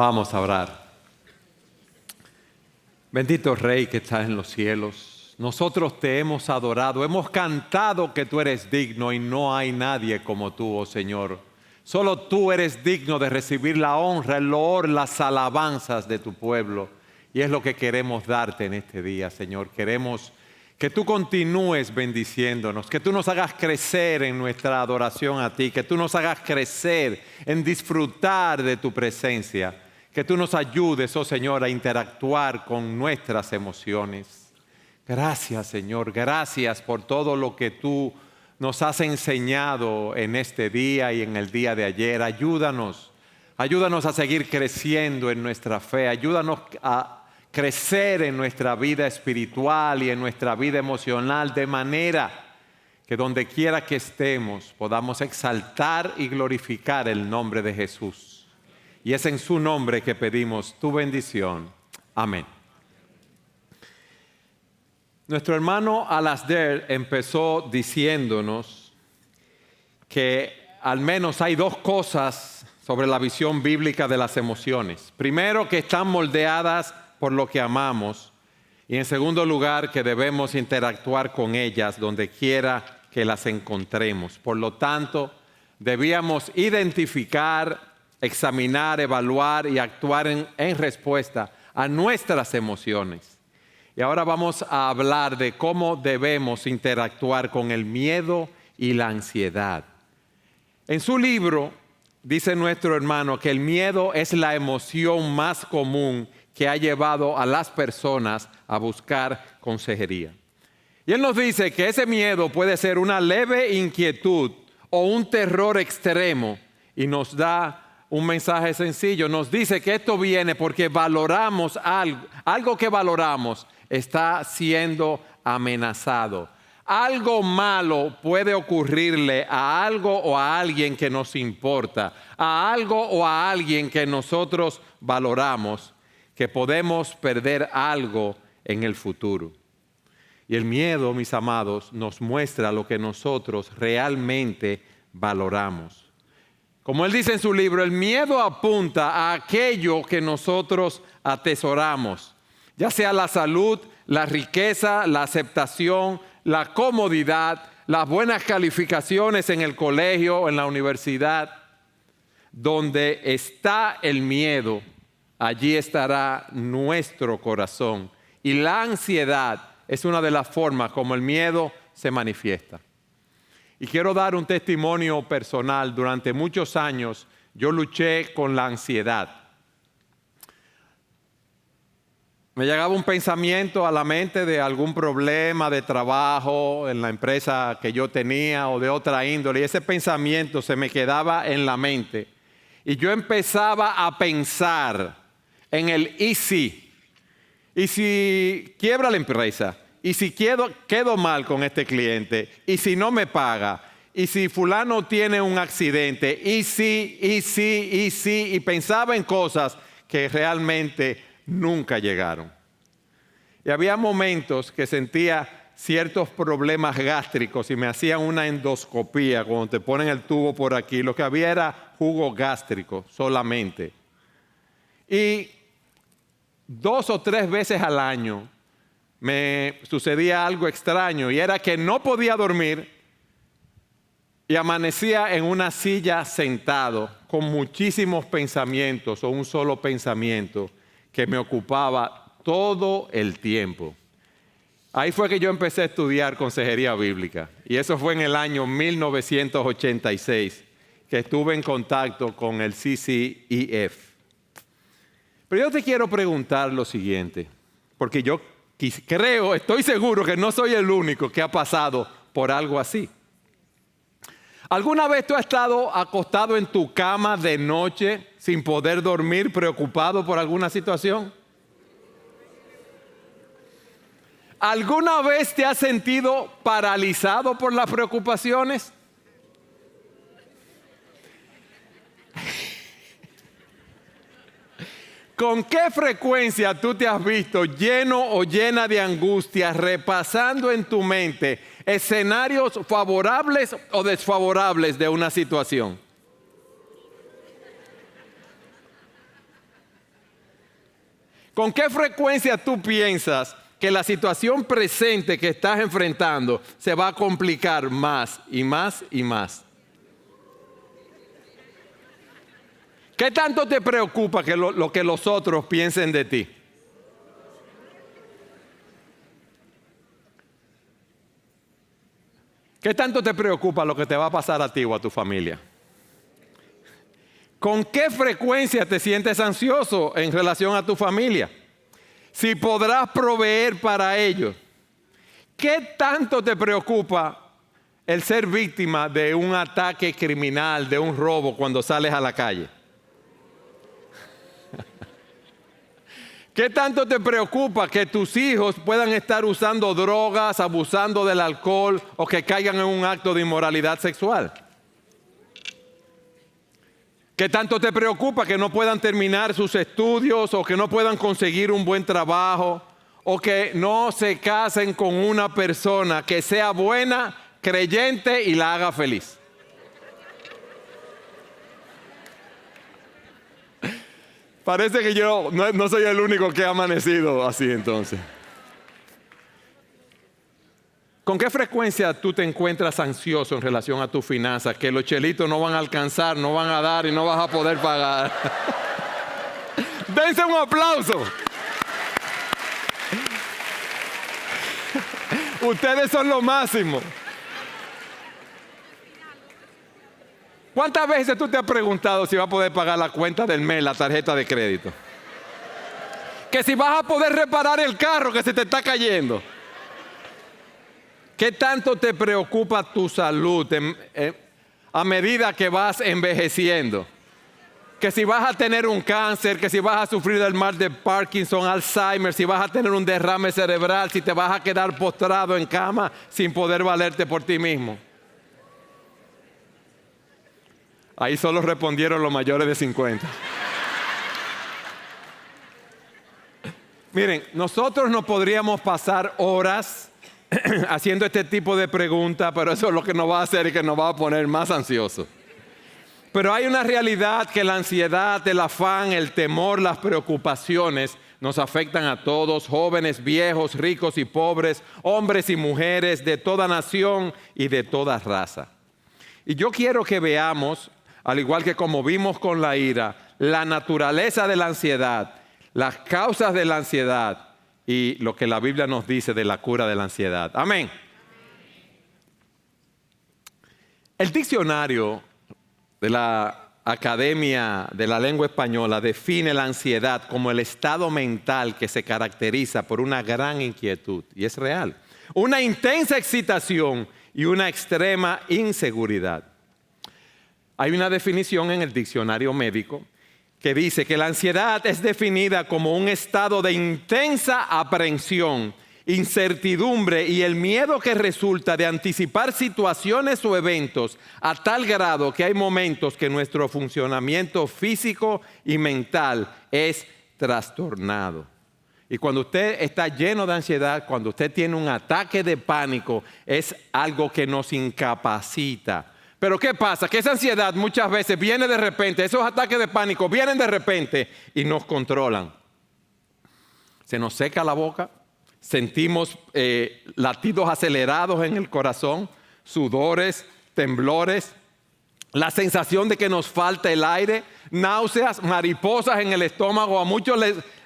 Vamos a orar. Bendito Rey que estás en los cielos, nosotros te hemos adorado, hemos cantado que tú eres digno y no hay nadie como tú, oh Señor. Solo tú eres digno de recibir la honra, el loor, las alabanzas de tu pueblo. Y es lo que queremos darte en este día, Señor. Queremos que tú continúes bendiciéndonos, que tú nos hagas crecer en nuestra adoración a ti, que tú nos hagas crecer en disfrutar de tu presencia, que tú nos ayudes, oh Señor, a interactuar con nuestras emociones. Gracias, Señor, gracias por todo lo que tú nos has enseñado en este día y en el día de ayer. Ayúdanos a seguir creciendo en nuestra fe, ayúdanos a crecer en nuestra vida espiritual y en nuestra vida emocional, de manera que donde quiera que estemos podamos exaltar y glorificar el nombre de Jesús. Y es en su nombre que pedimos tu bendición. Amén. Nuestro hermano Alasdair empezó diciéndonos que al menos hay dos cosas sobre la visión bíblica de las emociones. Primero, que están moldeadas por lo que amamos, y en segundo lugar, que debemos interactuar con ellas donde quiera que las encontremos. Por lo tanto, debíamos identificar, examinar, evaluar y actuar en respuesta a nuestras emociones. Y ahora vamos a hablar de cómo debemos interactuar con el miedo y la ansiedad. En su libro dice nuestro hermano que el miedo es la emoción más común que ha llevado a las personas a buscar consejería. Y él nos dice que ese miedo puede ser una leve inquietud o un terror extremo, y nos da un mensaje sencillo. Nos dice que esto viene porque valoramos algo que valoramos está siendo amenazado. Algo malo puede ocurrirle a algo o a alguien que nos importa, a algo o a alguien que nosotros valoramos, que podemos perder algo en el futuro. Y el miedo, mis amados, nos muestra lo que nosotros realmente valoramos. Como él dice en su libro, el miedo apunta a aquello que nosotros atesoramos, ya sea la salud, la riqueza, la aceptación, la comodidad, las buenas calificaciones en el colegio o en la universidad. Donde está el miedo, allí estará nuestro corazón. Y la ansiedad es una de las formas como el miedo se manifiesta. Y quiero dar un testimonio personal. Durante muchos años yo luché con la ansiedad. Me llegaba un pensamiento a la mente de algún problema de trabajo en la empresa que yo tenía o de otra índole, y ese pensamiento se me quedaba en la mente. Y yo empezaba a pensar en el ¿y si? ¿Y si quiebra la empresa? ¿Y si quedo mal con este cliente? ¿Y si no me paga? ¿Y si fulano tiene un accidente? ¿Y si? Y pensaba en cosas que realmente nunca llegaron. Y había momentos que sentía ciertos problemas gástricos y me hacían una endoscopía, cuando te ponen el tubo por aquí. Lo que había era jugo gástrico solamente. Y 2 o 3 veces al año me sucedía algo extraño, y era que no podía dormir y amanecía en una silla sentado con muchísimos pensamientos o un solo pensamiento que me ocupaba todo el tiempo. Ahí fue que yo empecé a estudiar consejería bíblica, y eso fue en el año 1986 que estuve en contacto con el CCEF. Pero yo te quiero preguntar lo siguiente, porque yo estoy seguro que no soy el único que ha pasado por algo así. ¿Alguna vez tú has estado acostado en tu cama de noche sin poder dormir, preocupado por alguna situación? ¿Alguna vez te has sentido paralizado por las preocupaciones? ¿Con qué frecuencia tú te has visto lleno o llena de angustia, repasando en tu mente escenarios favorables o desfavorables de una situación? ¿Con qué frecuencia tú piensas que la situación presente que estás enfrentando se va a complicar más y más y más? ¿Qué tanto te preocupa que lo que los otros piensen de ti? ¿Qué tanto te preocupa lo que te va a pasar a ti o a tu familia? ¿Con qué frecuencia te sientes ansioso en relación a tu familia? Si podrás proveer para ellos. ¿Qué tanto te preocupa el ser víctima de un ataque criminal, de un robo cuando sales a la calle? ¿Qué tanto te preocupa que tus hijos puedan estar usando drogas, abusando del alcohol o que caigan en un acto de inmoralidad sexual? ¿Qué tanto te preocupa que no puedan terminar sus estudios o que no puedan conseguir un buen trabajo o que no se casen con una persona que sea buena, creyente y la haga feliz? Parece que yo no soy el único que ha amanecido así entonces. ¿Con qué frecuencia tú te encuentras ansioso en relación a tus finanzas? Que los chelitos no van a alcanzar, no van a dar y no vas a poder pagar. Dense un aplauso. Ustedes son lo máximo. ¿Cuántas veces tú te has preguntado si vas a poder pagar la cuenta del mes, la tarjeta de crédito? Que si vas a poder reparar el carro que se te está cayendo. ¿Qué tanto te preocupa tu salud a medida que vas envejeciendo? Que si vas a tener un cáncer, que si vas a sufrir del mal de Parkinson, Alzheimer, si vas a tener un derrame cerebral, si te vas a quedar postrado en cama sin poder valerte por ti mismo. Ahí solo respondieron los mayores de 50. Miren, nosotros no podríamos pasar horas haciendo este tipo de preguntas, pero eso es lo que nos va a hacer y que nos va a poner más ansiosos. Pero hay una realidad que la ansiedad, el afán, el temor, las preocupaciones nos afectan a todos, jóvenes, viejos, ricos y pobres, hombres y mujeres de toda nación y de toda raza. Y yo quiero que veamos, al igual que como vimos con la ira, la naturaleza de la ansiedad, las causas de la ansiedad y lo que la Biblia nos dice de la cura de la ansiedad. Amén. El diccionario de la Academia de la Lengua Española define la ansiedad como el estado mental que se caracteriza por una gran inquietud, y es real, una intensa excitación y una extrema inseguridad. Hay una definición en el diccionario médico que dice que la ansiedad es definida como un estado de intensa aprehensión, incertidumbre y el miedo que resulta de anticipar situaciones o eventos a tal grado que hay momentos que nuestro funcionamiento físico y mental es trastornado. Y cuando usted está lleno de ansiedad, cuando usted tiene un ataque de pánico, es algo que nos incapacita. Pero ¿qué pasa? Que esa ansiedad muchas veces viene de repente, esos ataques de pánico vienen de repente y nos controlan. Se nos seca la boca, sentimos latidos acelerados en el corazón, sudores, temblores, la sensación de que nos falta el aire, náuseas, mariposas en el estómago, a muchos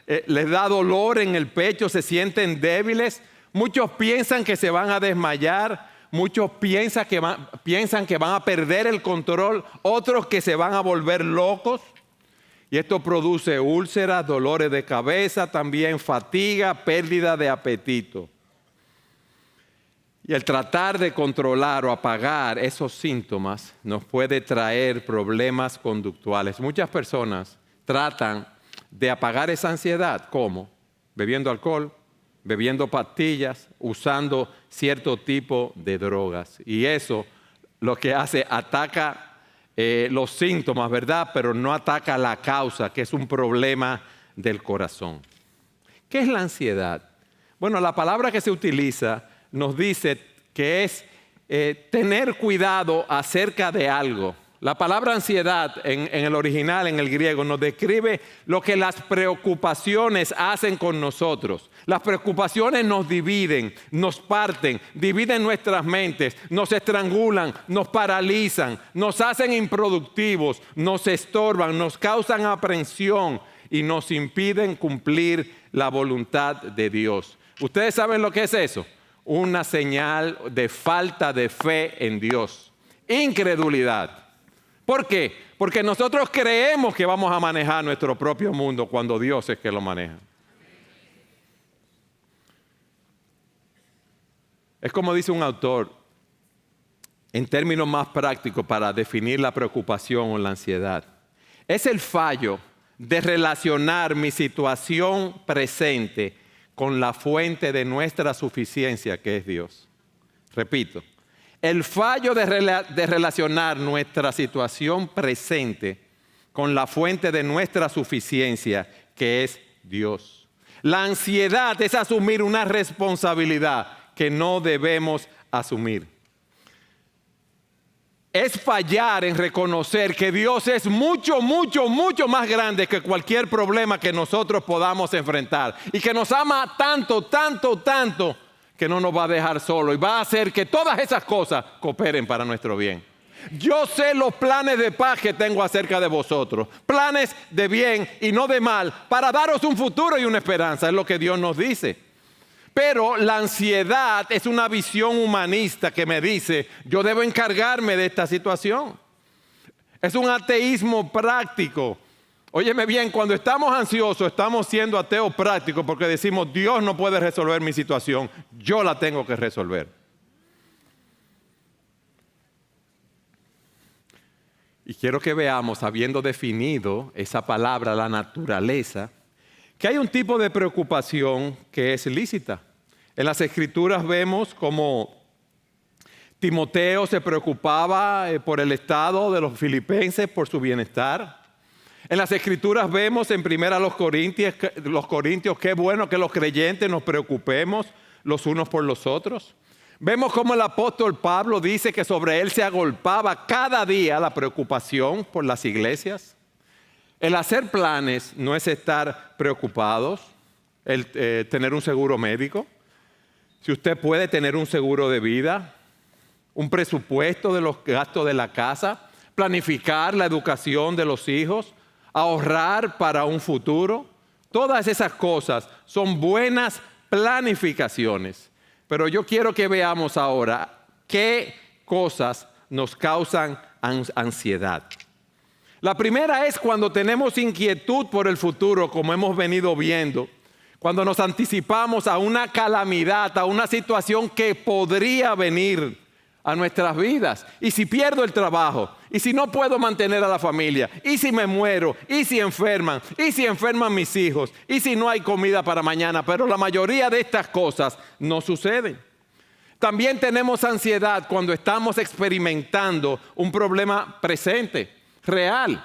les da dolor en el pecho, se sienten débiles, muchos piensan que se van a desmayar. Muchos piensan que van a perder el control, otros que se van a volver locos. Y esto produce úlceras, dolores de cabeza, también fatiga, pérdida de apetito. Y el tratar de controlar o apagar esos síntomas nos puede traer problemas conductuales. Muchas personas tratan de apagar esa ansiedad. ¿Cómo? Bebiendo alcohol, bebiendo pastillas, usando cierto tipo de drogas. Y eso lo que hace, ataca los síntomas, ¿verdad? Pero no ataca la causa, que es un problema del corazón. ¿Qué es la ansiedad? Bueno, la palabra que se utiliza nos dice que es tener cuidado acerca de algo La palabra ansiedad en el original, en el griego, nos describe lo que las preocupaciones hacen con nosotros. Las preocupaciones nos dividen, nos parten, dividen nuestras mentes, nos estrangulan, nos paralizan, nos hacen improductivos, nos estorban, nos causan aprensión y nos impiden cumplir la voluntad de Dios. ¿Ustedes saben lo que es eso? Una señal de falta de fe en Dios. Incredulidad. ¿Por qué? Porque nosotros creemos que vamos a manejar nuestro propio mundo cuando Dios es que lo maneja. Es como dice un autor, en términos más prácticos para definir la preocupación o la ansiedad. Es el fallo de relacionar mi situación presente con la fuente de nuestra suficiencia, que es Dios. Repito. El fallo de relacionar nuestra situación presente con la fuente de nuestra suficiencia, que es Dios. La ansiedad es asumir una responsabilidad que no debemos asumir. Es fallar en reconocer que Dios es mucho, mucho, mucho más grande que cualquier problema que nosotros podamos enfrentar y que nos ama tanto, tanto, tanto, que no nos va a dejar solo y va a hacer que todas esas cosas cooperen para nuestro bien. Yo sé los planes de paz que tengo acerca de vosotros, planes de bien y no de mal, para daros un futuro y una esperanza, es lo que Dios nos dice. Pero la ansiedad es una visión humanista que me dice, yo debo encargarme de esta situación. Es un ateísmo práctico. Óyeme bien, cuando estamos ansiosos, estamos siendo ateos prácticos porque decimos, Dios no puede resolver mi situación, yo la tengo que resolver. Y quiero que veamos, habiendo definido esa palabra, la naturaleza, que hay un tipo de preocupación que es lícita. En las Escrituras vemos como Timoteo se preocupaba por el estado de los filipenses, por su bienestar. En las Escrituras vemos en 1 Corintios, qué bueno que los creyentes nos preocupemos los unos por los otros. Vemos cómo el apóstol Pablo dice que sobre él se agolpaba cada día la preocupación por las iglesias. El hacer planes no es estar preocupados, el tener un seguro médico. Si usted puede tener un seguro de vida, un presupuesto de los gastos de la casa, planificar la educación de los hijos, ahorrar para un futuro. Todas esas cosas son buenas planificaciones. Pero yo quiero que veamos ahora qué cosas nos causan ansiedad. La primera es cuando tenemos inquietud por el futuro, como hemos venido viendo. Cuando nos anticipamos a una calamidad, a una situación que podría venir a nuestras vidas. Y si pierdo el trabajo, y si no puedo mantener a la familia, y si me muero, y si enferman mis hijos, y si no hay comida para mañana. Pero la mayoría de estas cosas no suceden. También tenemos ansiedad cuando estamos experimentando un problema presente, real.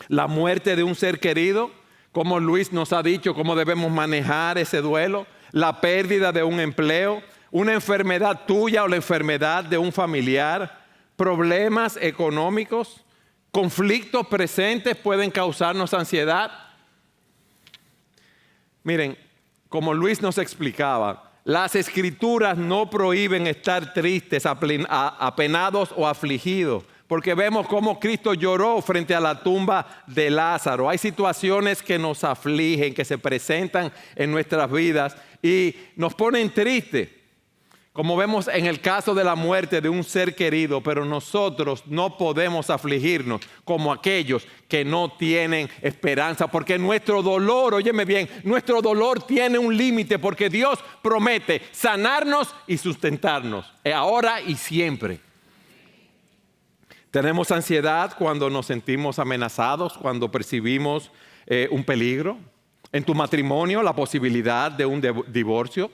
La muerte de un ser querido, como Luis nos ha dicho, cómo debemos manejar ese duelo. La pérdida de un empleo, una enfermedad tuya o la enfermedad de un familiar, problemas económicos, conflictos presentes pueden causarnos ansiedad. Miren, como Luis nos explicaba, las Escrituras no prohíben estar tristes, apenados o afligidos, porque vemos cómo Cristo lloró frente a la tumba de Lázaro. Hay situaciones que nos afligen, que se presentan en nuestras vidas y nos ponen tristes. Como vemos en el caso de la muerte de un ser querido, pero nosotros no podemos afligirnos como aquellos que no tienen esperanza, porque nuestro dolor, óyeme bien, nuestro dolor tiene un límite, porque Dios promete sanarnos y sustentarnos, ahora y siempre. Tenemos ansiedad cuando nos sentimos amenazados, cuando percibimos un peligro. En tu matrimonio, la posibilidad de un divorcio.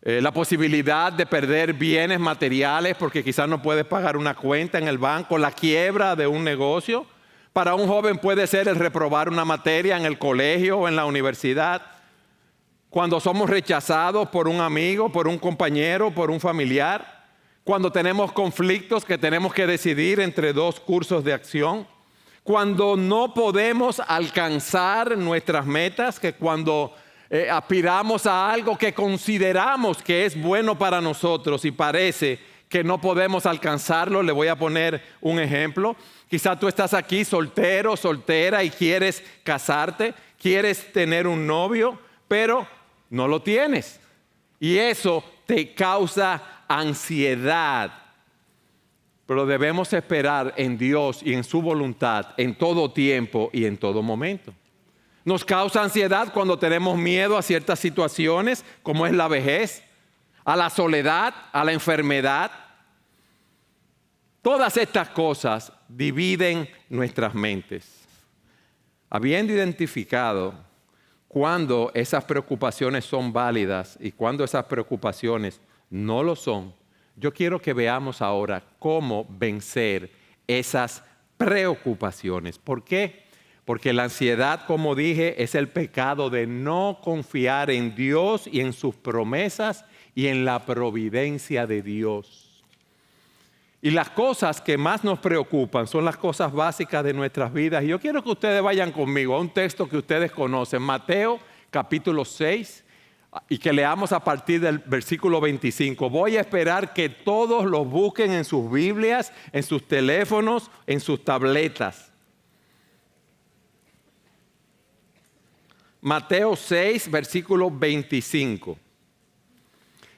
La posibilidad de perder bienes materiales porque quizás no puedes pagar una cuenta en el banco, la quiebra de un negocio. Para un joven puede ser el reprobar una materia en el colegio o en la universidad. Cuando somos rechazados por un amigo, por un compañero, por un familiar. cuando tenemos conflictos que tenemos que decidir entre dos cursos de acción, cuando no podemos alcanzar nuestras metas, que cuando aspiramos a algo que consideramos que es bueno para nosotros y parece que no podemos alcanzarlo. Le voy a poner un ejemplo. Quizá tú estás aquí soltero, soltera y quieres casarte, quieres tener un novio, pero no lo tienes. Y eso te causa ansiedad. Pero debemos esperar en Dios y en su voluntad en todo tiempo y en todo momento. Nos causa ansiedad cuando tenemos miedo a ciertas situaciones, como es la vejez, a la soledad, a la enfermedad. Todas estas cosas dividen nuestras mentes. Habiendo identificado cuándo esas preocupaciones son válidas y cuándo esas preocupaciones no lo son, yo quiero que veamos ahora cómo vencer esas preocupaciones. ¿Por qué? Porque la ansiedad, como dije, es el pecado de no confiar en Dios y en sus promesas y en la providencia de Dios. Y las cosas que más nos preocupan son las cosas básicas de nuestras vidas. Y yo quiero que ustedes vayan conmigo a un texto que ustedes conocen, Mateo capítulo 6, y que leamos a partir del versículo 25. Voy a esperar que todos lo busquen en sus Biblias, en sus teléfonos, en sus tabletas. Mateo 6, versículo 25.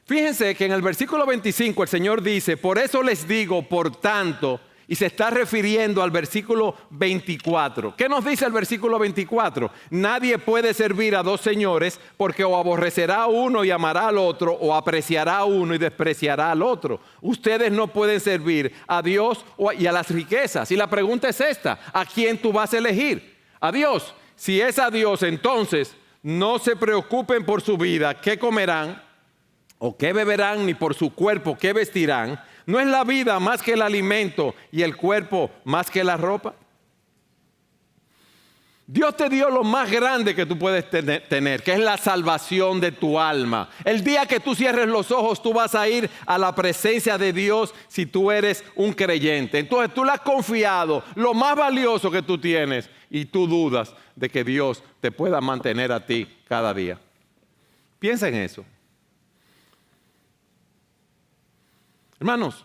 Fíjense que en el versículo 25 el Señor dice, por eso les digo, por tanto, y se está refiriendo al versículo 24. ¿Qué nos dice el versículo 24? Nadie puede servir a dos señores porque o aborrecerá a uno y amará al otro, o apreciará a uno y despreciará al otro. Ustedes no pueden servir a Dios y a las riquezas. Y la pregunta es esta, ¿a quién tú vas a elegir? A Dios. Si es a Dios, entonces no se preocupen por su vida, qué comerán o qué beberán, ni por su cuerpo, qué vestirán. ¿No es la vida más que el alimento y el cuerpo más que la ropa? Dios te dio lo más grande que tú puedes tener, que es la salvación de tu alma. El día que tú cierres los ojos, tú vas a ir a la presencia de Dios si tú eres un creyente. Entonces tú le has confiado lo más valioso que tú tienes y tú dudas de que Dios te pueda mantener a ti cada día. Piensa en eso. Hermanos,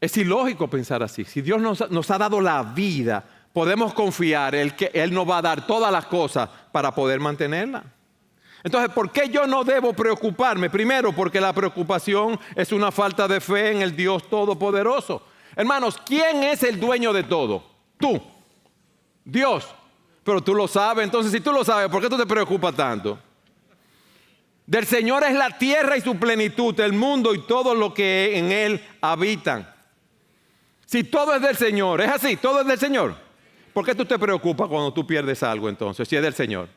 es ilógico pensar así. Si Dios nos ha dado la vida, podemos confiar en que Él nos va a dar todas las cosas para poder mantenerla. Entonces, ¿por qué yo no debo preocuparme? Primero, porque la preocupación es una falta de fe en el Dios Todopoderoso. Hermanos, ¿quién es el dueño de todo? Tú, Dios. Pero tú lo sabes. Entonces, si tú lo sabes, ¿por qué tú te preocupas tanto? Del Señor es la tierra y su plenitud, el mundo y todo lo que en Él habitan. Si todo es del Señor, ¿es así? ¿Todo es del Señor? ¿Por qué tú te preocupas cuando tú pierdes algo entonces, si es del Señor?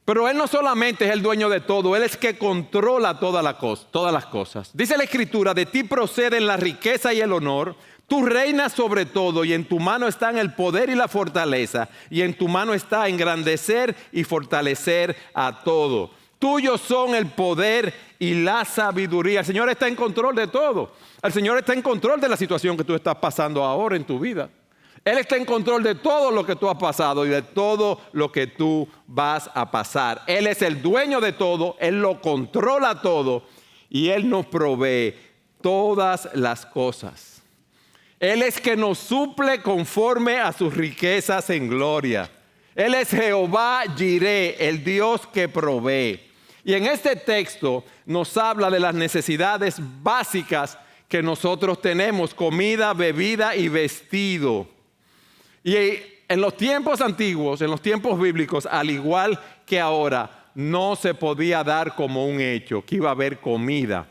Pero Él no solamente es el dueño de todo, Él es que controla todas las cosas. Dice la Escritura, de ti proceden la riqueza y el honor. Tú reinas sobre todo y en tu mano están el poder y la fortaleza. Y en tu mano está engrandecer y fortalecer a todo. Tuyos son el poder y la sabiduría. El Señor está en control de todo. El Señor está en control de la situación que tú estás pasando ahora en tu vida. Él está en control de todo lo que tú has pasado y de todo lo que tú vas a pasar. Él es el dueño de todo, Él lo controla todo y Él nos provee todas las cosas. Él es que nos suple conforme a sus riquezas en gloria. Él es Jehová Jireh, el Dios que provee. Y en este texto nos habla de las necesidades básicas que nosotros tenemos: comida, bebida y vestido. Y en los tiempos antiguos, en los tiempos bíblicos, al igual que ahora, no se podía dar como un hecho que iba a haber comida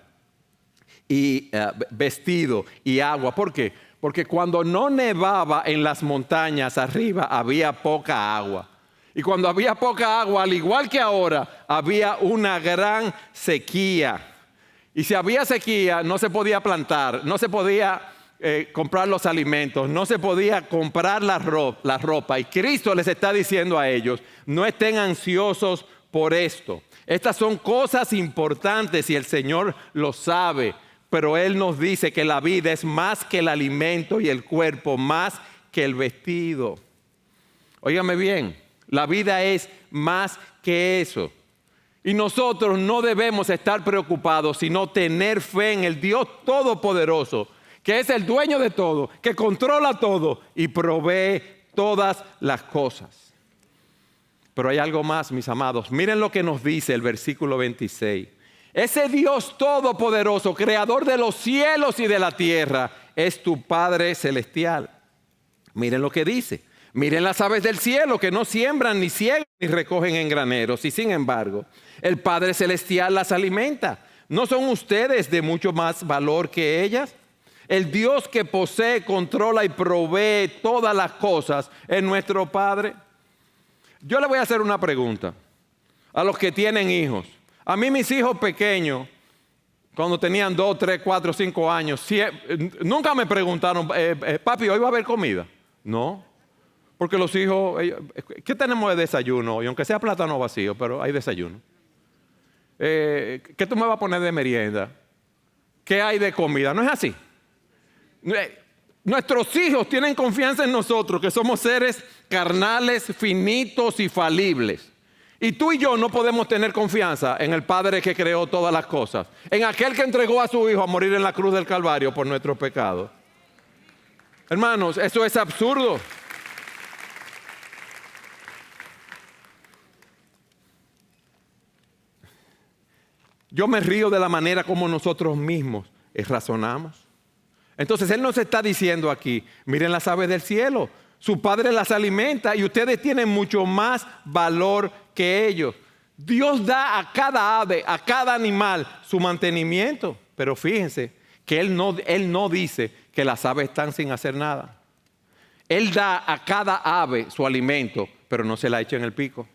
y vestido y agua. ¿Por qué? Porque cuando no nevaba en las montañas arriba, había poca agua. Y cuando había poca agua, al igual que ahora, había una gran sequía. Y si había sequía, no se podía plantar, no se podía comprar los alimentos, no se podía comprar la ropa. Y Cristo les está diciendo a ellos, no estén ansiosos por esto. Estas son cosas importantes y el Señor lo sabe, pero Él nos dice que la vida es más que el alimento y el cuerpo más que el vestido. Óigame bien, la vida es más que eso. Y nosotros no debemos estar preocupados, sino tener fe en el Dios Todopoderoso, que es el dueño de todo, que controla todo y provee todas las cosas. Pero hay algo más, mis amados. Miren lo que nos dice el versículo 26. Ese Dios Todopoderoso, creador de los cielos y de la tierra, es tu Padre Celestial. Miren lo que dice. Miren las aves del cielo que no siembran, ni ciegan, ni recogen en graneros. Y sin embargo, el Padre Celestial las alimenta. ¿No son ustedes de mucho más valor que ellas? El Dios que posee, controla y provee todas las cosas es nuestro Padre. Yo le voy a hacer una pregunta a los que tienen hijos. A mí mis hijos pequeños, cuando tenían 2, 3, 4, 5 años, nunca me preguntaron, papi, ¿hoy va a haber comida? No, porque los hijos, ¿qué tenemos de desayuno? Y aunque sea plátano vacío, pero hay desayuno. ¿Qué tú me vas a poner de merienda? ¿Qué hay de comida? No es así. Nuestros hijos tienen confianza en nosotros, que somos seres carnales, finitos y falibles. Y tú y yo no podemos tener confianza en el Padre que creó todas las cosas, en aquel que entregó a su Hijo a morir en la cruz del Calvario por nuestros pecados. Hermanos, eso es absurdo. Yo me río de la manera como nosotros mismos razonamos. Entonces Él nos está diciendo aquí, miren las aves del cielo, su Padre las alimenta y ustedes tienen mucho más valor que ellos. Dios da a cada ave, a cada animal su mantenimiento, pero fíjense que Él no dice que las aves están sin hacer nada. Él da a cada ave su alimento, pero no se la echa en el pico.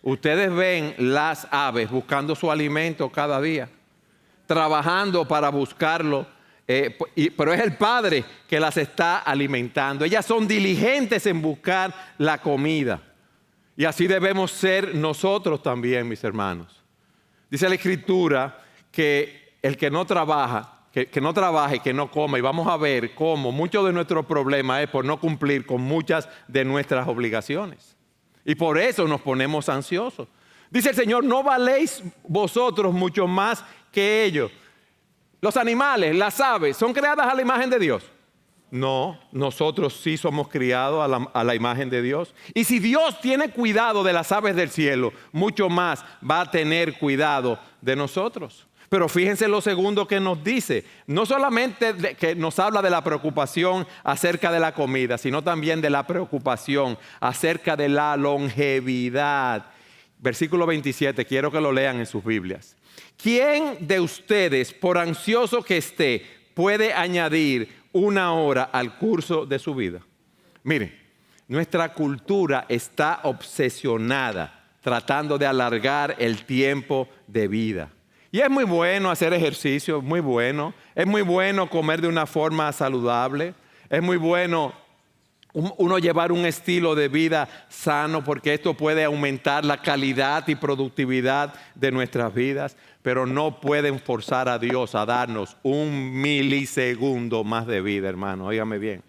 Ustedes ven las aves buscando su alimento cada día, trabajando para buscarlo. Pero es el Padre que las está alimentando. Ellas son diligentes en buscar la comida. Y así debemos ser nosotros también, mis hermanos. Dice la Escritura que el que no trabaja, que no trabaje, que no coma. Y vamos a ver cómo mucho de nuestro problema es por no cumplir con muchas de nuestras obligaciones. Y por eso nos ponemos ansiosos. Dice el Señor, ¿no valéis vosotros mucho más que ellos? Los animales, las aves, ¿son creadas a la imagen de Dios? No, nosotros sí somos criados a la imagen de Dios. Y si Dios tiene cuidado de las aves del cielo, mucho más va a tener cuidado de nosotros. Pero fíjense lo segundo que nos dice. No solamente que nos habla de la preocupación acerca de la comida, sino también de la preocupación acerca de la longevidad. Versículo 27, quiero que lo lean en sus Biblias. ¿Quién de ustedes, por ansioso que esté, puede añadir una hora al curso de su vida? Miren, nuestra cultura está obsesionada tratando de alargar el tiempo de vida. Y es muy bueno hacer ejercicio, muy bueno. Es muy bueno comer de una forma saludable. Es muy bueno uno llevar un estilo de vida sano, porque esto puede aumentar la calidad y productividad de nuestras vidas, pero no pueden forzar a Dios a darnos un milisegundo más de vida, hermano. Óigame bien.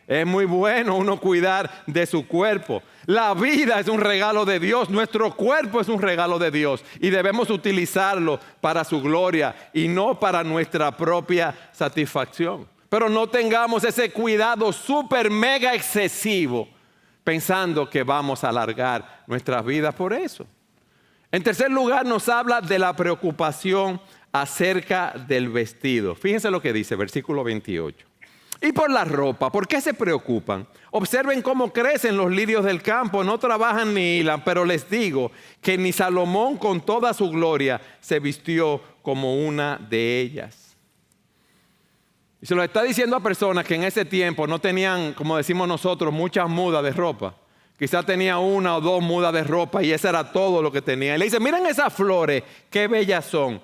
Es muy bueno uno cuidar de su cuerpo. La vida es un regalo de Dios, nuestro cuerpo es un regalo de Dios y debemos utilizarlo para su gloria y no para nuestra propia satisfacción. Pero no tengamos ese cuidado súper mega excesivo pensando que vamos a alargar nuestras vidas por eso. En tercer lugar, nos habla de la preocupación acerca del vestido. Fíjense lo que dice, versículo 28. Y por la ropa, ¿por qué se preocupan? Observen cómo crecen los lirios del campo, no trabajan ni hilan, pero les digo que ni Salomón con toda su gloria se vistió como una de ellas. Y se lo está diciendo a personas que en ese tiempo no tenían, como decimos nosotros, muchas mudas de ropa. Quizás tenía 1 o 2 mudas de ropa y eso era todo lo que tenía. Y le dice, miren esas flores, qué bellas son.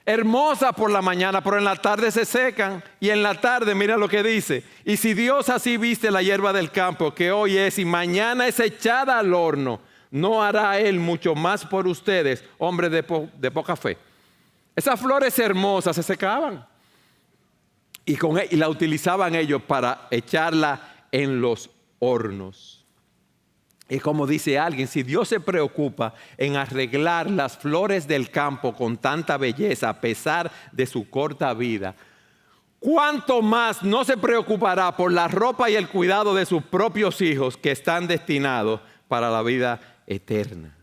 Hermosas por la mañana, pero en la tarde se secan. Y en la tarde, mira lo que dice. Y si Dios así viste la hierba del campo, que hoy es y mañana es echada al horno, ¿no hará Él mucho más por ustedes, hombres de poca fe? Esas flores hermosas se secaban y la utilizaban ellos para echarla en los hornos. Y como dice alguien, si Dios se preocupa en arreglar las flores del campo con tanta belleza a pesar de su corta vida, ¿cuánto más no se preocupará por la ropa y el cuidado de sus propios hijos que están destinados para la vida eterna?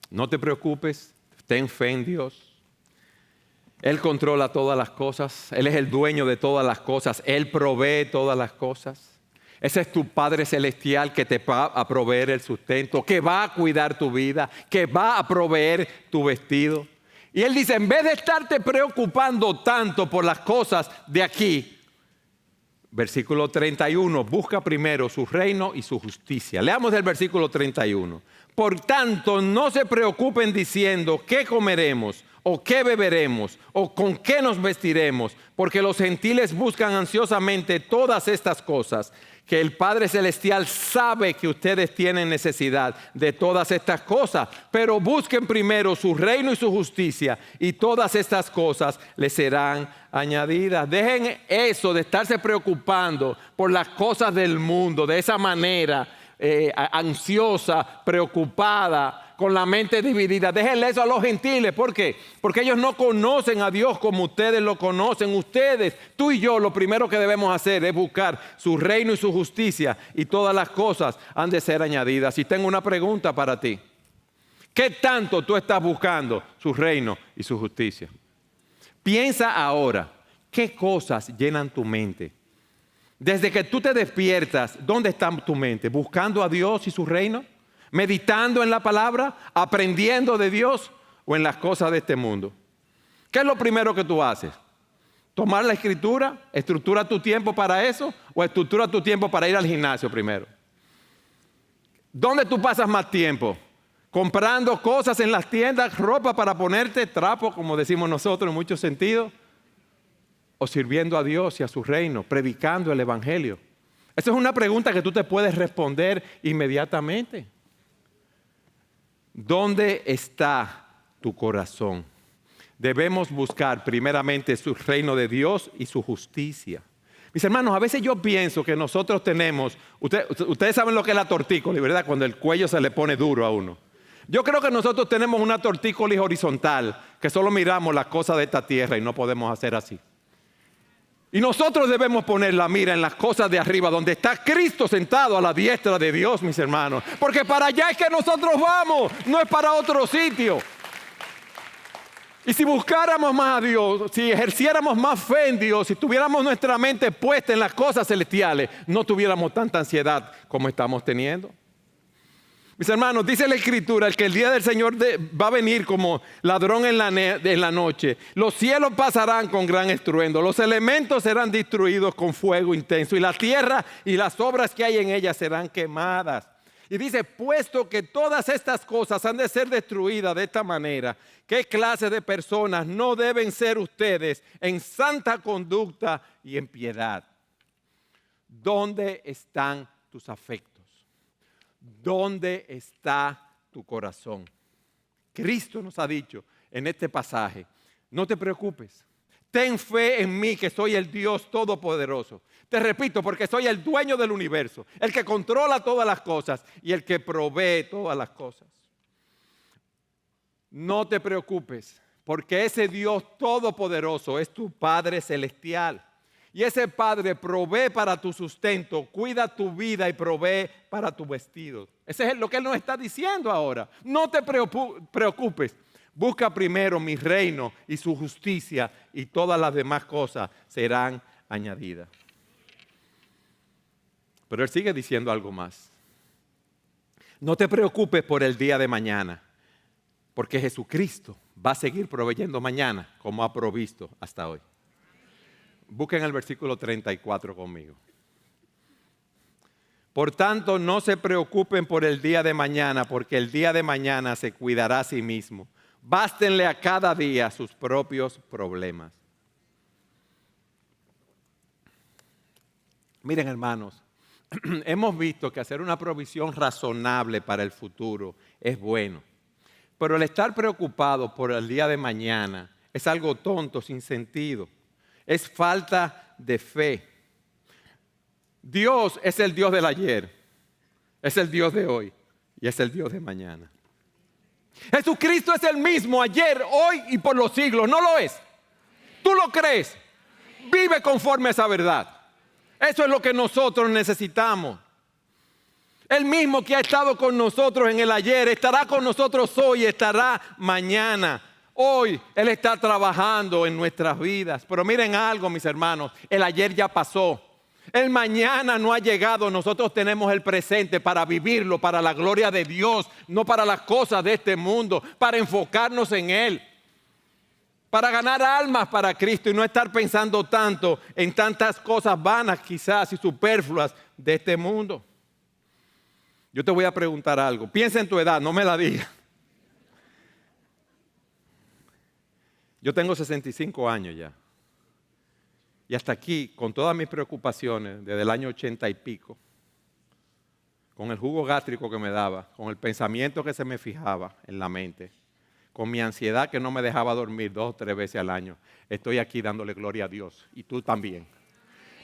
No te preocupes, ten fe en Dios. Él controla todas las cosas, Él es el dueño de todas las cosas, Él provee todas las cosas. Ese es tu Padre Celestial que te va a proveer el sustento, que va a cuidar tu vida, que va a proveer tu vestido. Y Él dice, en vez de estarte preocupando tanto por las cosas de aquí, versículo 31, busca primero su reino y su justicia. Leamos el versículo 31. Por tanto, no se preocupen diciendo, ¿qué comeremos? ¿O qué beberemos? ¿O con qué nos vestiremos? Porque los gentiles buscan ansiosamente todas estas cosas, que el Padre Celestial sabe que ustedes tienen necesidad de todas estas cosas. Pero busquen primero su reino y su justicia, y todas estas cosas les serán añadidas. Dejen eso de estarse preocupando por las cosas del mundo de esa manera, ansiosa, preocupada, con la mente dividida. Déjenle eso a los gentiles. ¿Por qué? Porque ellos no conocen a Dios como ustedes lo conocen. Ustedes, tú y yo, lo primero que debemos hacer es buscar su reino y su justicia, y todas las cosas han de ser añadidas. Y tengo una pregunta para ti. ¿Qué tanto tú estás buscando su reino y su justicia? Piensa ahora, ¿qué cosas llenan tu mente? Desde que tú te despiertas, ¿dónde está tu mente? ¿Buscando a Dios y su reino? ¿Meditando en la palabra? ¿Aprendiendo de Dios? ¿O en las cosas de este mundo? ¿Qué es lo primero que tú haces? ¿Tomar la escritura? ¿Estructura tu tiempo para eso? ¿O estructura tu tiempo para ir al gimnasio primero? ¿Dónde tú pasas más tiempo? ¿Comprando cosas en las tiendas, ropa para ponerte, trapo, como decimos nosotros en muchos sentidos? ¿O sirviendo a Dios y a su reino, predicando el evangelio? Esa es una pregunta que tú te puedes responder inmediatamente. ¿Dónde está tu corazón? Debemos buscar primeramente su reino de Dios y su justicia. Mis hermanos, a veces yo pienso que nosotros tenemos, ustedes saben lo que es la tortícolis, ¿verdad? Cuando el cuello se le pone duro a uno. Yo creo que nosotros tenemos una tortícolis horizontal, que solo miramos las cosas de esta tierra y no podemos hacer así. Y nosotros debemos poner la mira en las cosas de arriba, donde está Cristo sentado a la diestra de Dios, mis hermanos. Porque para allá es que nosotros vamos, no es para otro sitio. Y si buscáramos más a Dios, si ejerciéramos más fe en Dios, si tuviéramos nuestra mente puesta en las cosas celestiales, no tuviéramos tanta ansiedad como estamos teniendo. Mis hermanos, dice la Escritura que el día del Señor va a venir como ladrón en la noche. Los cielos pasarán con gran estruendo, los elementos serán destruidos con fuego intenso, y la tierra y las obras que hay en ella serán quemadas. Y dice, puesto que todas estas cosas han de ser destruidas de esta manera, ¿qué clase de personas no deben ser ustedes en santa conducta y en piedad? ¿Dónde están tus afectos? ¿Dónde está tu corazón? Cristo nos ha dicho en este pasaje, no te preocupes, ten fe en mí que soy el Dios Todopoderoso. Te repito, porque soy el dueño del universo, el que controla todas las cosas y el que provee todas las cosas. No te preocupes, porque ese Dios Todopoderoso es tu Padre Celestial. Y ese Padre provee para tu sustento, cuida tu vida y provee para tu vestido. Ese es lo que Él nos está diciendo ahora. No te preocupes. Busca primero mi reino y su justicia, y todas las demás cosas serán añadidas. Pero Él sigue diciendo algo más. No te preocupes por el día de mañana, porque Jesucristo va a seguir proveyendo mañana como ha provisto hasta hoy. Busquen el versículo 34 conmigo. Por tanto, no se preocupen por el día de mañana, porque el día de mañana se cuidará a sí mismo. Bástenle a cada día sus propios problemas. Miren, hermanos, hemos visto que hacer una provisión razonable para el futuro es bueno. Pero el estar preocupado por el día de mañana es algo tonto, sin sentido. Es falta de fe. Dios es el Dios del ayer, es el Dios de hoy y es el Dios de mañana. Jesucristo es el mismo ayer, hoy y por los siglos. ¿No lo es? ¿Tú lo crees? Vive conforme a esa verdad. Eso es lo que nosotros necesitamos. El mismo que ha estado con nosotros en el ayer, estará con nosotros hoy, estará mañana. Hoy Él está trabajando en nuestras vidas. Pero miren algo, mis hermanos, el ayer ya pasó. El mañana no ha llegado. Nosotros tenemos el presente para vivirlo, para la gloria de Dios, no para las cosas de este mundo, para enfocarnos en Él, para ganar almas para Cristo y no estar pensando tanto en tantas cosas vanas quizás y superfluas de este mundo. Yo te voy a preguntar algo. Piensa en tu edad, no me la digas. Yo tengo 65 años ya. Y hasta aquí, con todas mis preocupaciones, desde el año 80 y pico, con el jugo gástrico que me daba, con el pensamiento que se me fijaba en la mente, con mi ansiedad que no me dejaba dormir 2 o 3 veces al año, estoy aquí dándole gloria a Dios. Y tú también.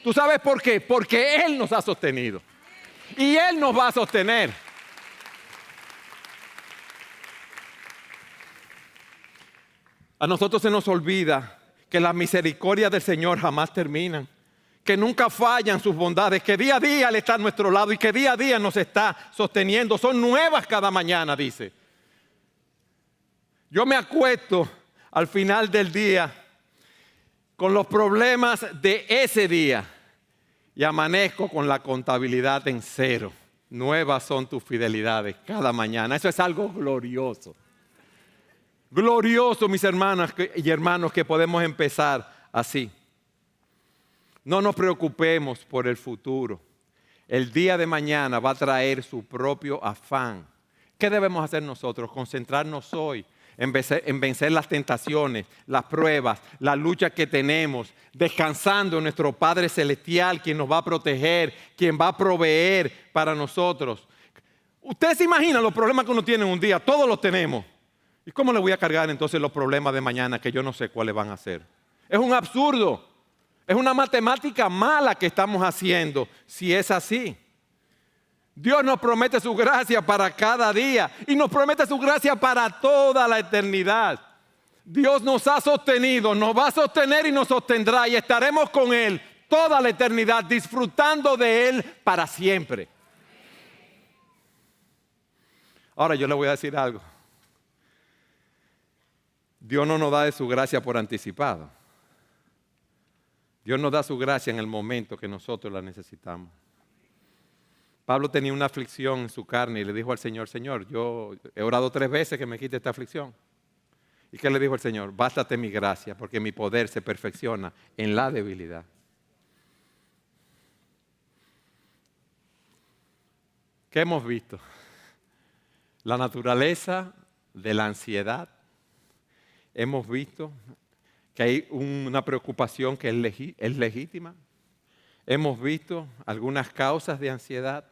¿Tú sabes por qué? Porque Él nos ha sostenido. Y Él nos va a sostener. A nosotros se nos olvida que las misericordias del Señor jamás terminan, que nunca fallan sus bondades, que día a día Él está a nuestro lado y que día a día nos está sosteniendo. Son nuevas cada mañana, dice. Yo me acuesto al final del día con los problemas de ese día y amanezco con la contabilidad en cero. Nuevas son tus fidelidades cada mañana. Eso es algo glorioso. Glorioso, mis hermanas y hermanos, que podemos empezar así. No nos preocupemos por el futuro. El día de mañana va a traer su propio afán. ¿Qué debemos hacer nosotros? Concentrarnos hoy en vencer las tentaciones, las pruebas, la lucha que tenemos, descansando en nuestro Padre Celestial, quien nos va a proteger, quien va a proveer para nosotros. Ustedes se imaginan los problemas que uno tiene en un día, todos los tenemos. ¿Y cómo le voy a cargar entonces los problemas de mañana que yo no sé cuáles van a ser? Es un absurdo, es una matemática mala que estamos haciendo si es así. Dios nos promete su gracia para cada día y nos promete su gracia para toda la eternidad. Dios nos ha sostenido, nos va a sostener y nos sostendrá y estaremos con Él toda la eternidad disfrutando de Él para siempre. Ahora yo le voy a decir algo. Dios no nos da de su gracia por anticipado. Dios nos da su gracia en el momento que nosotros la necesitamos. Pablo tenía una aflicción en su carne y le dijo al Señor, Señor, yo he orado 3 veces que me quite esta aflicción. ¿Y qué le dijo el Señor? Bástate mi gracia, porque mi poder se perfecciona en la debilidad. ¿Qué hemos visto? La naturaleza de la ansiedad. Hemos visto que hay una preocupación que es legítima. Hemos visto algunas causas de ansiedad.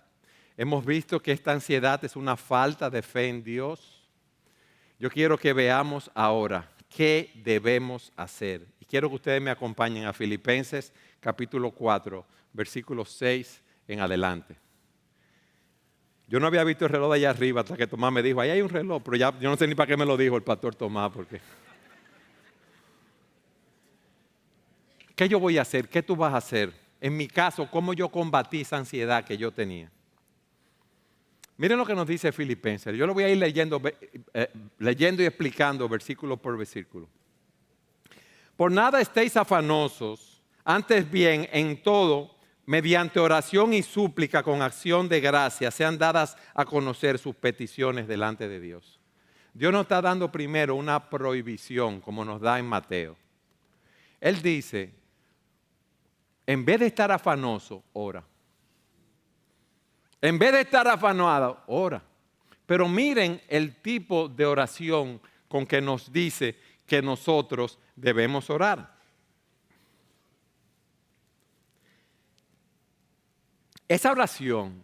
Hemos visto que esta ansiedad es una falta de fe en Dios. Yo quiero que veamos ahora qué debemos hacer. Y quiero que ustedes me acompañen a Filipenses capítulo 4, versículos 6 en adelante. Yo no había visto el reloj de allá arriba hasta que Tomás me dijo, ahí hay un reloj, pero ya yo no sé ni para qué me lo dijo el pastor Tomás, porque... ¿Qué yo voy a hacer? ¿Qué tú vas a hacer? En mi caso, ¿cómo yo combatí esa ansiedad que yo tenía? Miren lo que nos dice Filipenses. Yo lo voy a ir leyendo y explicando versículo por versículo. Por nada estéis afanosos, antes bien en todo, mediante oración y súplica con acción de gracia, sean dadas a conocer sus peticiones delante de Dios. Dios nos está dando primero una prohibición, como nos da en Mateo. Él dice, en vez de estar afanoso, ora. En vez de estar afanado, ora. Pero miren el tipo de oración con que nos dice que nosotros debemos orar. Esa oración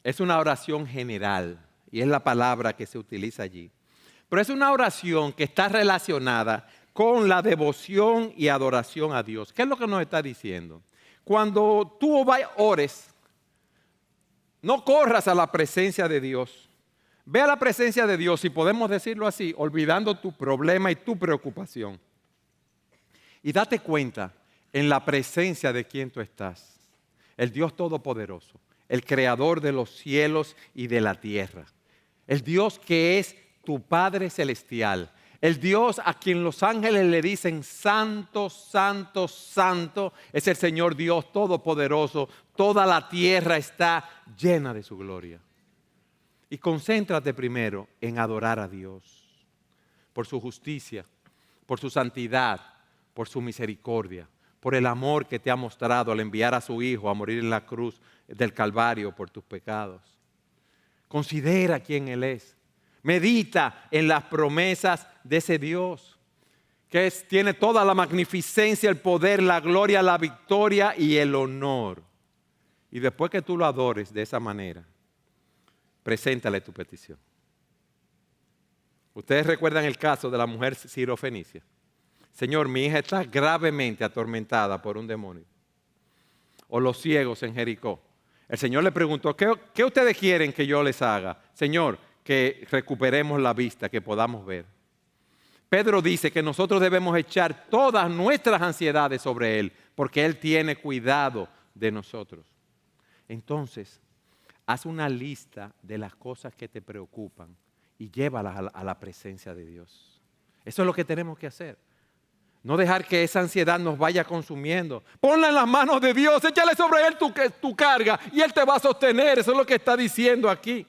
es una oración general y es la palabra que se utiliza allí. Pero es una oración que está relacionada con la devoción y adoración a Dios. ¿Qué es lo que nos está diciendo? Cuando tú ores, no corras a la presencia de Dios. Ve a la presencia de Dios, si podemos decirlo así, olvidando tu problema y tu preocupación. Y date cuenta en la presencia de quien tú estás. El Dios Todopoderoso, el Creador de los cielos y de la tierra. El Dios que es tu Padre Celestial. El Dios a quien los ángeles le dicen santo, santo, santo, es el Señor Dios Todopoderoso. Toda la tierra está llena de su gloria. Y concéntrate primero en adorar a Dios por su justicia, por su santidad, por su misericordia, por el amor que te ha mostrado al enviar a su Hijo a morir en la cruz del Calvario por tus pecados. Considera quién Él es. Medita en las promesas de ese Dios que tiene toda la magnificencia, el poder, la gloria, la victoria y el honor. Y después que tú lo adores de esa manera, preséntale tu petición. Ustedes recuerdan el caso de la mujer sirofenicia. Señor, mi hija está gravemente atormentada por un demonio. O los ciegos en Jericó. El Señor le preguntó, ¿qué ustedes quieren que yo les haga? Señor, que recuperemos la vista, que podamos ver. Pedro dice que nosotros debemos echar todas nuestras ansiedades sobre Él, porque Él tiene cuidado de nosotros. Entonces, haz una lista de las cosas que te preocupan y llévalas a la presencia de Dios. Eso es lo que tenemos que hacer. No dejar que esa ansiedad nos vaya consumiendo. Ponla en las manos de Dios, échale sobre Él tu carga y Él te va a sostener. Eso es lo que está diciendo aquí.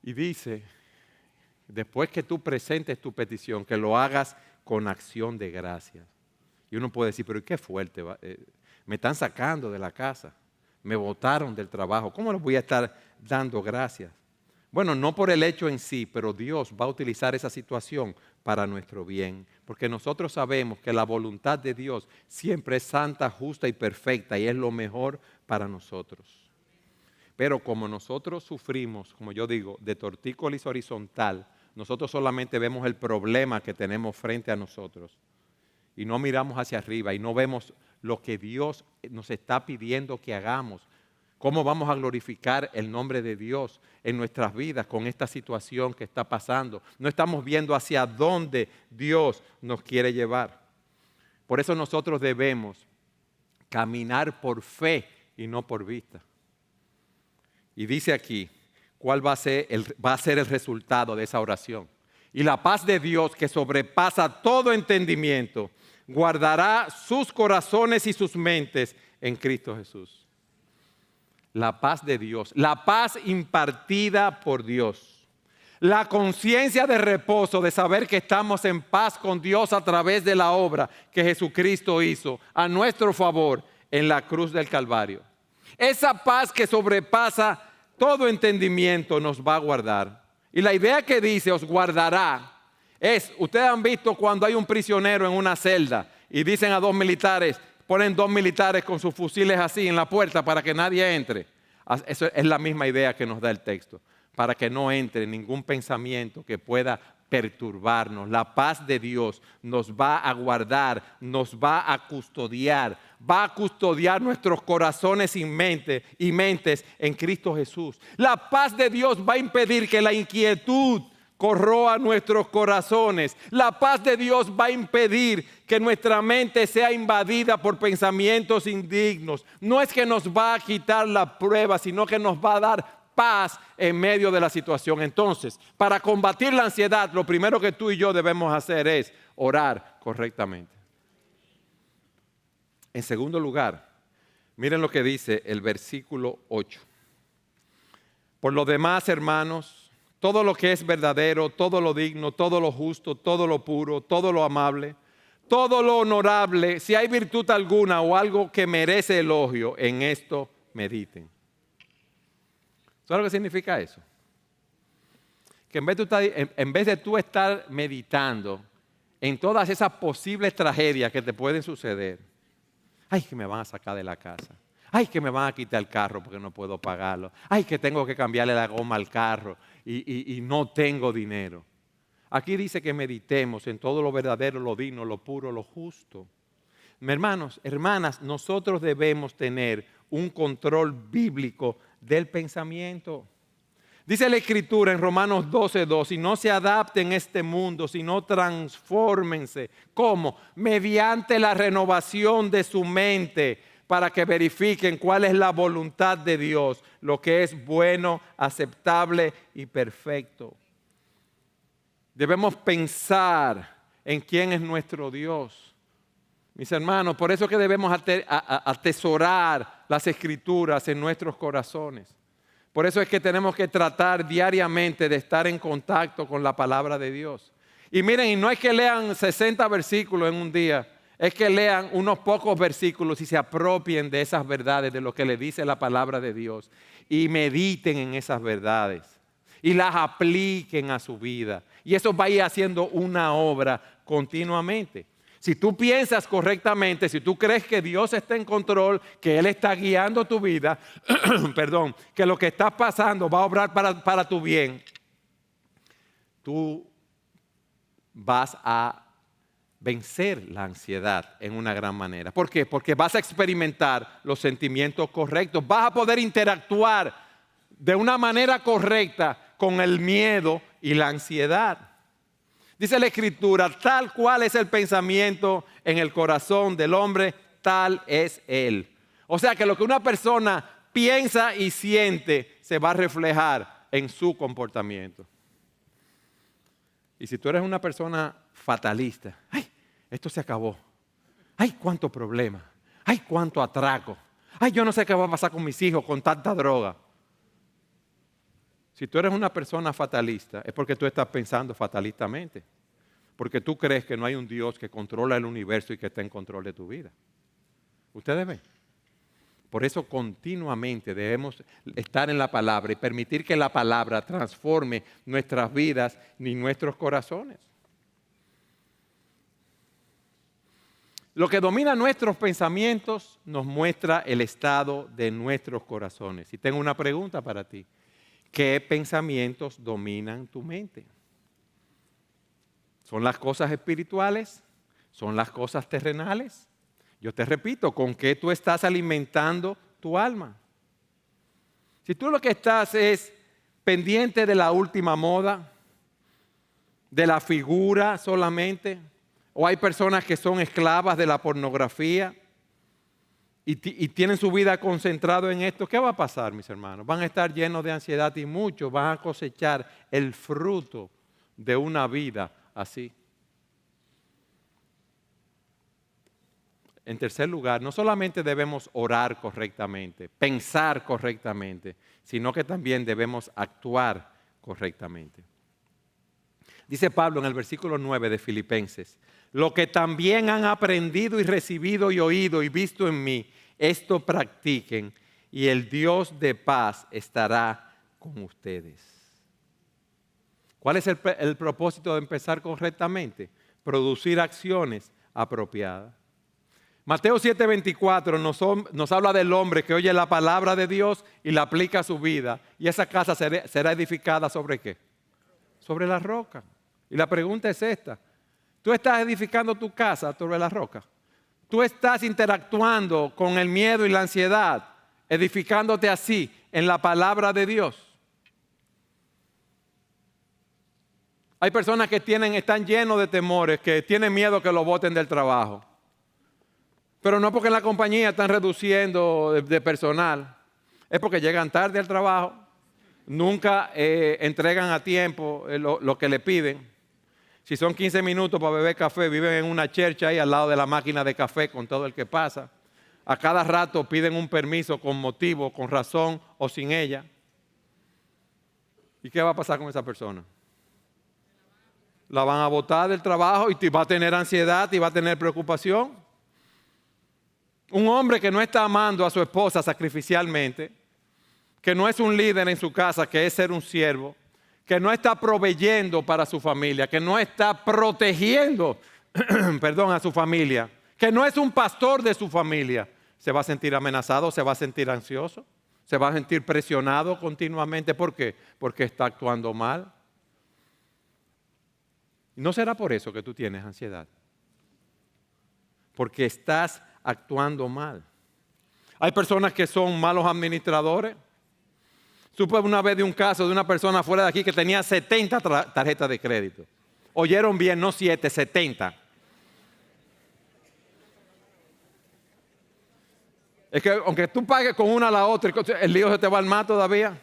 Y dice, después que tú presentes tu petición, que lo hagas con acción de gracias. Y uno puede decir, pero qué fuerte, me están sacando de la casa, me botaron del trabajo, ¿cómo les voy a estar dando gracias? Bueno, no por el hecho en sí, pero Dios va a utilizar esa situación para nuestro bien, porque nosotros sabemos que la voluntad de Dios siempre es santa, justa y perfecta y es lo mejor para nosotros. Pero como nosotros sufrimos, como yo digo, de tortícolis horizontal, nosotros solamente vemos el problema que tenemos frente a nosotros y no miramos hacia arriba y no vemos lo que Dios nos está pidiendo que hagamos. ¿Cómo vamos a glorificar el nombre de Dios en nuestras vidas con esta situación que está pasando? No estamos viendo hacia dónde Dios nos quiere llevar. Por eso nosotros debemos caminar por fe y no por vista. Y dice aquí, ¿cuál va a ser el resultado de esa oración? Y la paz de Dios, que sobrepasa todo entendimiento, guardará sus corazones y sus mentes en Cristo Jesús. La paz de Dios, la paz impartida por Dios, la conciencia de reposo de saber que estamos en paz con Dios a través de la obra que Jesucristo hizo a nuestro favor en la cruz del Calvario. Esa paz que sobrepasa todo entendimiento nos va a guardar. Y la idea que dice os guardará es, ustedes han visto cuando hay un prisionero en una celda y dicen a dos militares, ponen dos militares con sus fusiles así en la puerta para que nadie entre. Eso es la misma idea que nos da el texto, para que no entre ningún pensamiento que pueda perturbarnos. La paz de Dios nos va a guardar, nos va a custodiar nuestros corazones y mentes en Cristo Jesús. La paz de Dios va a impedir que la inquietud corroa nuestros corazones. La paz de Dios va a impedir que nuestra mente sea invadida por pensamientos indignos. No es que nos va a quitar la prueba, sino que nos va a dar paz en medio de la situación. Entonces, para combatir la ansiedad, lo primero que tú y yo debemos hacer es orar correctamente. En segundo lugar, miren lo que dice el versículo 8. Por lo demás, hermanos, todo lo que es verdadero, todo lo digno, todo lo justo, todo lo puro, todo lo amable, todo lo honorable, si hay virtud alguna o algo que merece elogio, en esto mediten. ¿Sabes lo que significa eso? Que en vez de tú estar meditando en todas esas posibles tragedias que te pueden suceder, Ay, que me van a sacar de la casa. Ay, que me van a quitar el carro porque no puedo pagarlo. Ay, que tengo que cambiarle la goma al carro y no tengo dinero. Aquí dice que meditemos en todo lo verdadero, lo digno, lo puro, lo justo. Mis hermanos, hermanas, nosotros debemos tener un control bíblico del pensamiento. Dice la Escritura en Romanos 12:2, y no se adapten a este mundo, sino transfórmense. ¿Cómo? Mediante la renovación de su mente, para que verifiquen cuál es la voluntad de Dios, lo que es bueno, aceptable y perfecto. Debemos pensar en quién es nuestro Dios. Mis hermanos, por eso que debemos atesorar las Escrituras en nuestros corazones. Por eso es que tenemos que tratar diariamente de estar en contacto con la palabra de Dios. Y miren, y no es que lean 60 versículos en un día, es que lean unos pocos versículos y se apropien de esas verdades, de lo que le dice la palabra de Dios. Y mediten en esas verdades. Y las apliquen a su vida. Y eso va a ir haciendo una obra continuamente. Si tú piensas correctamente, si tú crees que Dios está en control, que Él está guiando tu vida, perdón, que lo que está pasando va a obrar para tu bien, tú vas a vencer la ansiedad en una gran manera. ¿Por qué? Porque vas a experimentar los sentimientos correctos, vas a poder interactuar de una manera correcta con el miedo y la ansiedad. Dice la Escritura, tal cual es el pensamiento en el corazón del hombre, tal es él. O sea que lo que una persona piensa y siente se va a reflejar en su comportamiento. Y si tú eres una persona fatalista, ¡ay, esto se acabó! ¡Ay, cuánto problema! ¡Ay, cuánto atraco! ¡Ay, yo no sé qué va a pasar con mis hijos con tanta droga! Si tú eres una persona fatalista, es porque tú estás pensando fatalistamente. Porque tú crees que no hay un Dios que controla el universo y que está en control de tu vida. ¿Ustedes ven? Por eso continuamente debemos estar en la palabra y permitir que la palabra transforme nuestras vidas y nuestros corazones. Lo que domina nuestros pensamientos nos muestra el estado de nuestros corazones. Y tengo una pregunta para ti. ¿Qué pensamientos dominan tu mente? ¿Son las cosas espirituales? ¿Son las cosas terrenales? Yo te repito, ¿con qué tú estás alimentando tu alma? Si tú lo que estás es pendiente de la última moda, de la figura solamente, o hay personas que son esclavas de la pornografía y tienen su vida concentrada en esto, ¿qué va a pasar, mis hermanos? Van a estar llenos de ansiedad y muchos van a cosechar el fruto de una vida así. En tercer lugar, no solamente debemos orar correctamente, pensar correctamente, sino que también debemos actuar correctamente. Dice Pablo en el versículo 9 de Filipenses, lo que también han aprendido y recibido y oído y visto en mí, esto practiquen y el Dios de paz estará con ustedes. ¿Cuál es el propósito de empezar correctamente? Producir acciones apropiadas. Mateo 7:24 nos habla del hombre que oye la palabra de Dios y la aplica a su vida. Y esa casa será edificada ¿sobre qué? Sobre la roca. Y la pregunta es esta. ¿Tú estás edificando tu casa sobre la roca? ¿Tú estás interactuando con el miedo y la ansiedad, edificándote así en la palabra de Dios? Hay personas que están llenos de temores, que tienen miedo que lo boten del trabajo. Pero no porque en la compañía están reduciendo de personal, es porque llegan tarde al trabajo, nunca entregan a tiempo lo que le piden. Si son 15 minutos para beber café, viven en una chercha ahí al lado de la máquina de café con todo el que pasa. A cada rato piden un permiso con motivo, con razón o sin ella. ¿Y qué va a pasar con esa persona? La van a botar del trabajo y va a tener ansiedad y va a tener preocupación. Un hombre que no está amando a su esposa sacrificialmente, que no es un líder en su casa, que es ser un siervo, que no está proveyendo para su familia, que no está protegiendo, a su familia, que no es un pastor de su familia, se va a sentir amenazado, se va a sentir ansioso, se va a sentir presionado continuamente. ¿Por qué? Porque está actuando mal. ¿No será por eso que tú tienes ansiedad? Porque estás actuando mal. Hay personas que son malos administradores. Supe una vez de un caso de una persona fuera de aquí que tenía 70 tarjetas de crédito. Oyeron bien, no 7, 70. Es que aunque tú pagues con una a la otra, el lío se te va al mar todavía.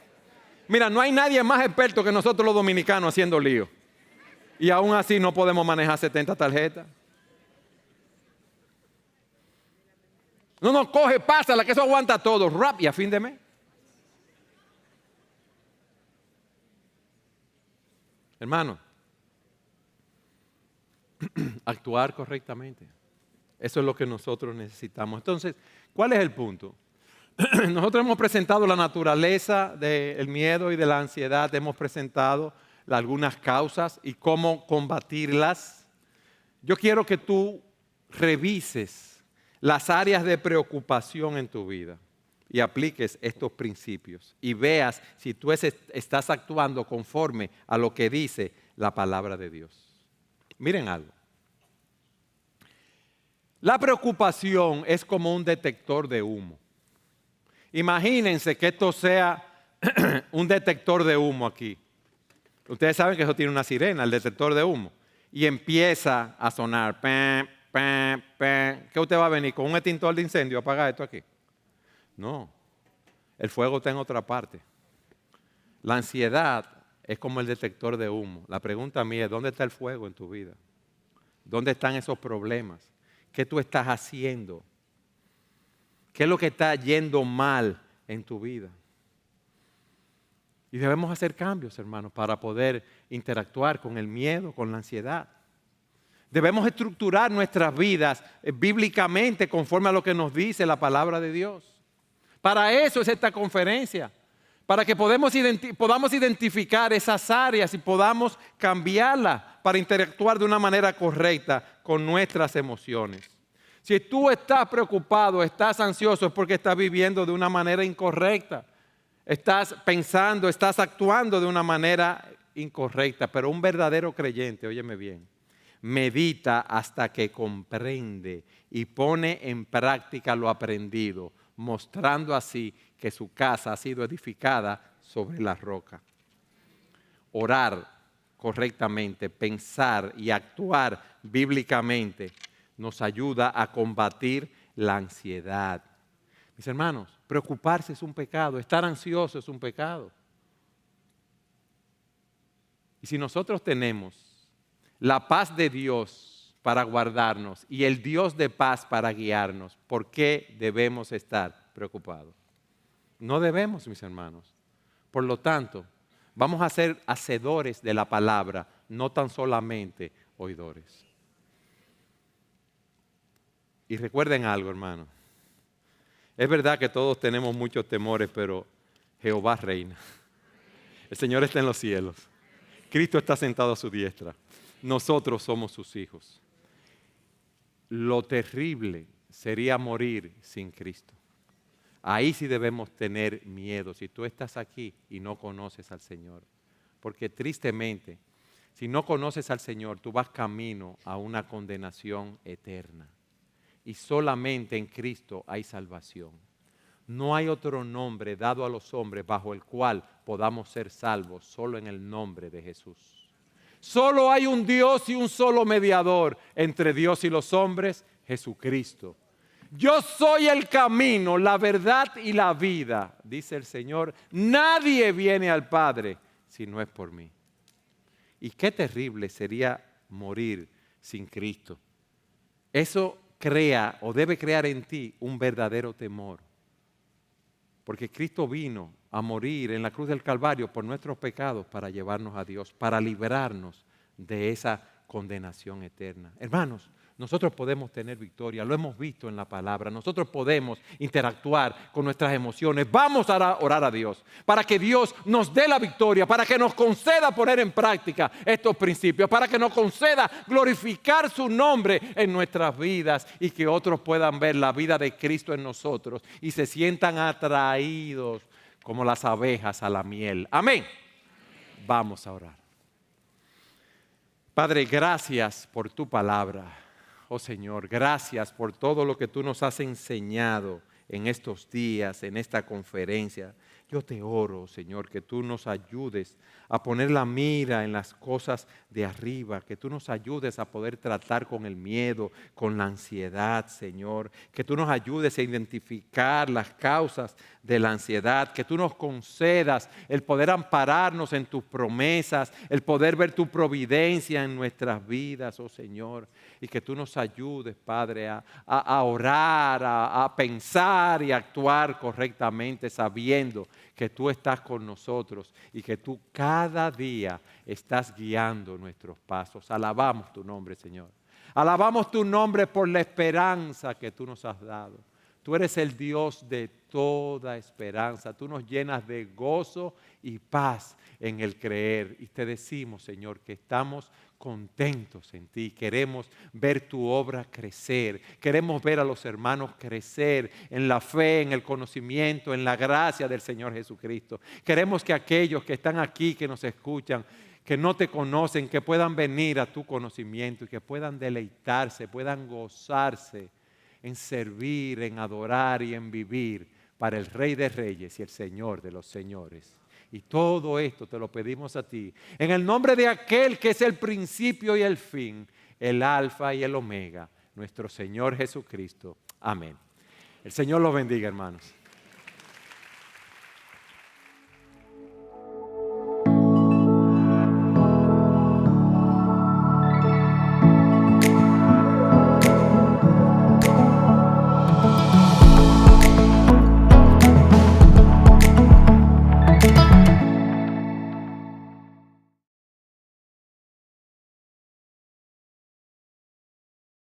Mira, no hay nadie más experto que nosotros los dominicanos haciendo lío. Y aún así no podemos manejar 70 tarjetas. No, coge, pásala, que eso aguanta todo. Rap y a fin de mes. Hermano, actuar correctamente. Eso es lo que nosotros necesitamos. Entonces, ¿cuál es el punto? Nosotros hemos presentado la naturaleza del miedo y de la ansiedad, hemos presentado algunas causas y cómo combatirlas. Yo quiero que tú revises las áreas de preocupación en tu vida y apliques estos principios y veas si tú estás actuando conforme a lo que dice la palabra de Dios. Miren algo. La preocupación es como un detector de humo. Imagínense que esto sea un detector de humo aquí. Ustedes saben que eso tiene una sirena, el detector de humo. Y empieza a sonar. Pam, pam, pam. ¿Qué usted va a venir con un extintor de incendio a apagar esto aquí? No. El fuego está en otra parte. La ansiedad es como el detector de humo. La pregunta mía es, ¿dónde está el fuego en tu vida? ¿Dónde están esos problemas? ¿Qué tú estás haciendo? ¿Qué es lo que está yendo mal en tu vida? Y debemos hacer cambios, hermanos, para poder interactuar con el miedo, con la ansiedad. Debemos estructurar nuestras vidas bíblicamente conforme a lo que nos dice la palabra de Dios. Para eso es esta conferencia, para que podamos identificar esas áreas y podamos cambiarlas para interactuar de una manera correcta con nuestras emociones. Si tú estás preocupado, estás ansioso, es porque estás viviendo de una manera incorrecta. Estás pensando, estás actuando de una manera incorrecta. Pero un verdadero creyente, óyeme bien, medita hasta que comprende y pone en práctica lo aprendido, mostrando así que su casa ha sido edificada sobre la roca. Orar correctamente, pensar y actuar bíblicamente nos ayuda a combatir la ansiedad. Mis hermanos, preocuparse es un pecado, estar ansioso es un pecado. Y si nosotros tenemos la paz de Dios para guardarnos y el Dios de paz para guiarnos, ¿por qué debemos estar preocupados? No debemos, mis hermanos. Por lo tanto, vamos a ser hacedores de la palabra, no tan solamente oidores. Y recuerden algo, hermano. Es verdad que todos tenemos muchos temores, pero Jehová reina. El Señor está en los cielos. Cristo está sentado a su diestra. Nosotros somos sus hijos. Lo terrible sería morir sin Cristo. Ahí sí debemos tener miedo si tú estás aquí y no conoces al Señor. Porque tristemente, si no conoces al Señor, tú vas camino a una condenación eterna. Y solamente en Cristo hay salvación. No hay otro nombre dado a los hombres bajo el cual podamos ser salvos, solo en el nombre de Jesús. Solo hay un Dios y un solo mediador entre Dios y los hombres, Jesucristo. Yo soy el camino, la verdad y la vida, dice el Señor. Nadie viene al Padre si no es por mí. Y qué terrible sería morir sin Cristo. Eso crea o debe crear en ti un verdadero temor. Porque Cristo vino a morir en la cruz del Calvario por nuestros pecados para llevarnos a Dios, para librarnos de esa condenación eterna. Hermanos, nosotros podemos tener victoria. Lo hemos visto en la palabra. Nosotros podemos interactuar con nuestras emociones. Vamos a orar a Dios para que Dios nos dé la victoria, para que nos conceda poner en práctica estos principios, para que nos conceda glorificar su nombre en nuestras vidas y que otros puedan ver la vida de Cristo en nosotros y se sientan atraídos como las abejas a la miel. Amén. Vamos a orar. Padre, gracias por tu palabra. Oh Señor, gracias por todo lo que tú nos has enseñado en estos días, en esta conferencia. Yo te oro, Señor, que tú nos ayudes a poner la mira en las cosas de arriba, que tú nos ayudes a poder tratar con el miedo, con la ansiedad, Señor, que tú nos ayudes a identificar las causas de la ansiedad, que tú nos concedas el poder ampararnos en tus promesas, el poder ver tu providencia en nuestras vidas, oh Señor, y que tú nos ayudes, Padre, a orar, a pensar y a actuar correctamente, sabiendo que tú estás con nosotros y que tú cada día estás guiando nuestros pasos. Alabamos tu nombre, Señor. Alabamos tu nombre por la esperanza que tú nos has dado. Tú eres el Dios de toda esperanza. Tú nos llenas de gozo y paz en el creer. Y te decimos, Señor, que estamos contentos en ti. Queremos ver tu obra crecer. Queremos ver a los hermanos crecer en la fe, en el conocimiento, en la gracia del Señor Jesucristo. Queremos que aquellos que están aquí, que nos escuchan, que no te conocen, que puedan venir a tu conocimiento y que puedan deleitarse, puedan gozarse en servir, en adorar y en vivir para el Rey de Reyes y el Señor de los Señores. Y todo esto te lo pedimos a ti, en el nombre de aquel que es el principio y el fin, el alfa y el omega, nuestro Señor Jesucristo. Amén. El Señor los bendiga, hermanos.